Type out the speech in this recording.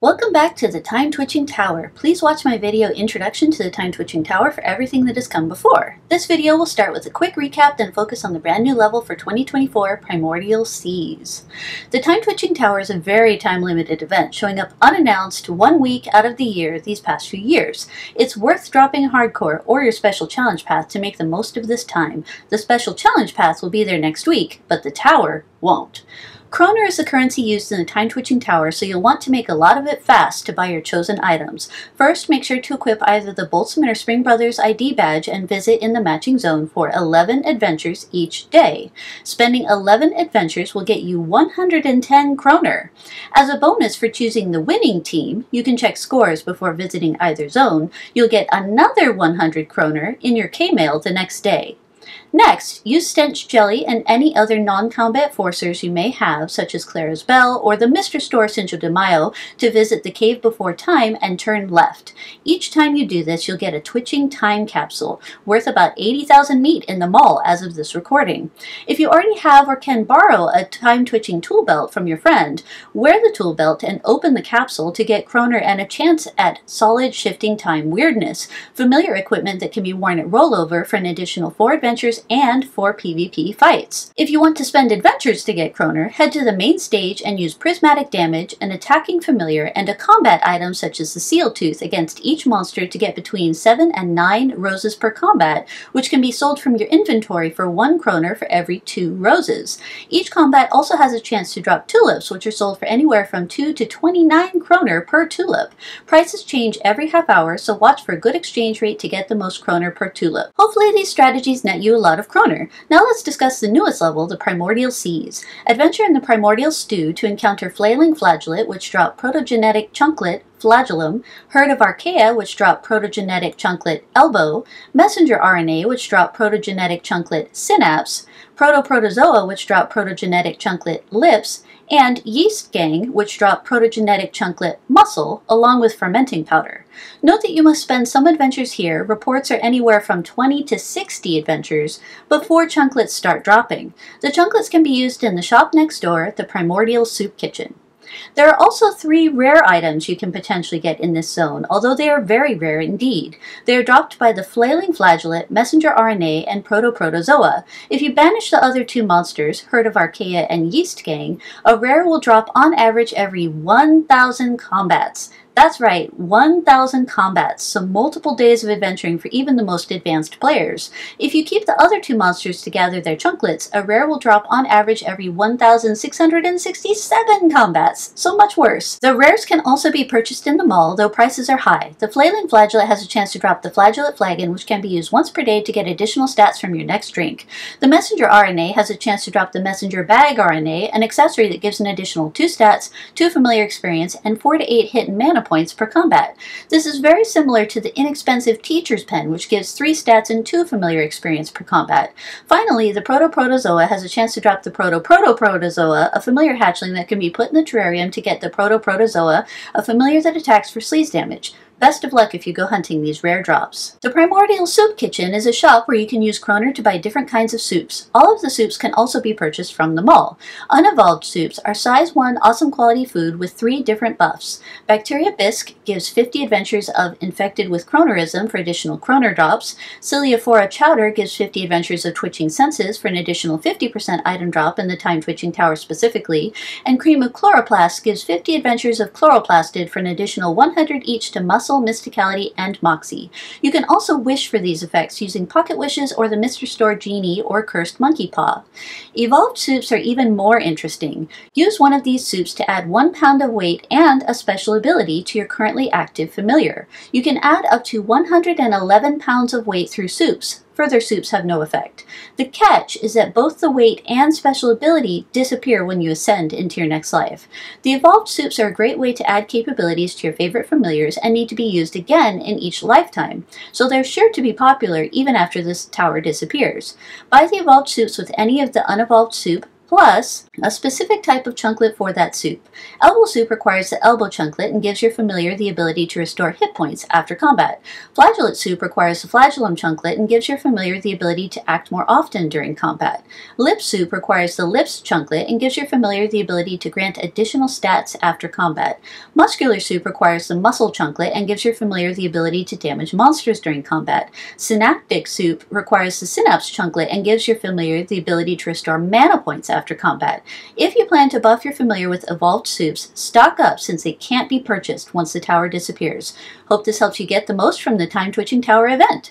Welcome back to the Time Twitching Tower. Please watch my video Introduction to the Time Twitching Tower for everything that has come before. This video will start with a quick recap, then focus on the brand new level for 2024, Primordial Seas. The Time Twitching Tower is a very time-limited event, showing up unannounced 1 week out of the year these past few years. It's worth dropping hardcore or your special challenge path to make the most of this time. The special challenge path will be there next week, but the tower won't. Chroner is the currency used in the Time Twitching Tower, so you'll want to make a lot of it fast to buy your chosen items. First, make sure to equip either the Boltzmann or Spring Brothers ID badge and visit in the matching zone for 11 adventures each day. Spending 11 adventures will get you 110 chroner. As a bonus for choosing the winning team, you can check scores before visiting either zone. You'll get another 100 chroner in your K-mail the next day. Next, use Stench Jelly and any other non-combat forcers you may have, such as Clara's Bell or the Mr. Store Cinco de Mayo, to visit the cave before time and turn left. Each time you do this, you'll get a twitching time capsule, worth about 80,000 meat in the mall as of this recording. If you already have or can borrow a time-twitching tool belt from your friend, wear the tool belt and open the capsule to get chroner and a chance at solid shifting time weirdness, familiar equipment that can be worn at rollover for an additional 4 adventures and 4 PvP fights. If you want to spend adventures to get chroner, head to the main stage and use prismatic damage, an attacking familiar, and a combat item such as the seal tooth against each monster to get between 7 and 9 roses per combat, which can be sold from your inventory for 1 chroner for every 2 roses. Each combat also has a chance to drop tulips, which are sold for anywhere from 2 to 29 chroner per tulip. Prices change every half hour, so watch for a good exchange rate to get the most chroner per tulip. Hopefully these strategies net you a lot of chroner. Now let's discuss the newest level, the Primordial Seas. Adventure in the Primordial Stew to encounter Flailing Flagellate, which drop protogenetic chunklet Flagellum, Herd of Archaea, which drop protogenetic chunklet Elbow, Messenger RNA, which drop protogenetic chunklet Synapse, Protoprotozoa, which drop protogenetic chunklet Lips, and Yeast Gang, which drop protogenetic chunklet Muscle, along with fermenting powder. Note that you must spend some adventures here. Reports are anywhere from 20 to 60 adventures before chunklets start dropping. The chunklets can be used in the shop next door, the Primordial Soup Kitchen. There are also 3 rare items you can potentially get in this zone, although they are very rare indeed. They are dropped by the Flailing Flagellate, Messenger RNA, and Protoprotozoa. If you banish the other 2 monsters, Herd of Archaea and Yeast Gang, a rare will drop on average every 1,000 combats. That's right, 1,000 combats, so multiple days of adventuring for even the most advanced players. If you keep the other 2 monsters to gather their chunklets, a rare will drop on average every 1,667 combats, so much worse. The rares can also be purchased in the mall, though prices are high. The Flailing Flagellate has a chance to drop the Flagellate Flagon, which can be used once per day to get additional stats from your next drink. The Messenger RNA has a chance to drop the Messenger Bag RNA, an accessory that gives an additional 2 stats, 2 familiar experience, and 4 to 8 hit and mana points per combat. This is very similar to the inexpensive Teacher's Pen, which gives 3 stats and 2 familiar experience per combat. Finally, the Protoprotozoa has a chance to drop the Protoprotozoa, a familiar hatchling that can be put in the terrarium to get the Protoprotozoa, a familiar that attacks for sleaze damage. Best of luck if you go hunting these rare drops. The Primordial Soup Kitchen is a shop where you can use chroner to buy different kinds of soups. All of the soups can also be purchased from the mall. Unevolved soups are size 1 awesome quality food with 3 different buffs. Bacteria Bisque gives 50 adventures of infected with chronerism for additional chroner drops. Ciliophora Chowder gives 50 adventures of twitching senses for an additional 50% item drop in the Time Twitching Tower specifically. And Cream of Chloroplast gives 50 adventures of Chloroplastid for an additional 100 each to Muscle, Mysticality, and Moxie. You can also wish for these effects using Pocket Wishes or the Mr. Store Genie or Cursed Monkey Paw. Evolved soups are even more interesting. Use one of these soups to add 1 pound of weight and a special ability to your currently active familiar. You can add up to 111 pounds of weight through soups. Further soups have no effect. The catch is that both the weight and special ability disappear when you ascend into your next life. The evolved soups are a great way to add capabilities to your favorite familiars and need to be used again in each lifetime, so they're sure to be popular even after this tower disappears. Buy the evolved soups with any of the unevolved soup, plus a specific type of chunklet for that soup. Elbow soup requires the elbow chunklet and gives your familiar the ability to restore hit points after combat. Flagellate soup requires the flagellum chunklet and gives your familiar the ability to act more often during combat. Lip soup requires the lips chunklet and gives your familiar the ability to grant additional stats after combat. Muscular soup requires the muscle chunklet and gives your familiar the ability to damage monsters during combat. Synaptic soup requires the synapse chunklet and gives your familiar the ability to restore mana points after combat. If you plan to buff your familiar with evolved soups, stock up since they can't be purchased once the tower disappears. Hope this helps you get the most from the Time Twitching Tower event.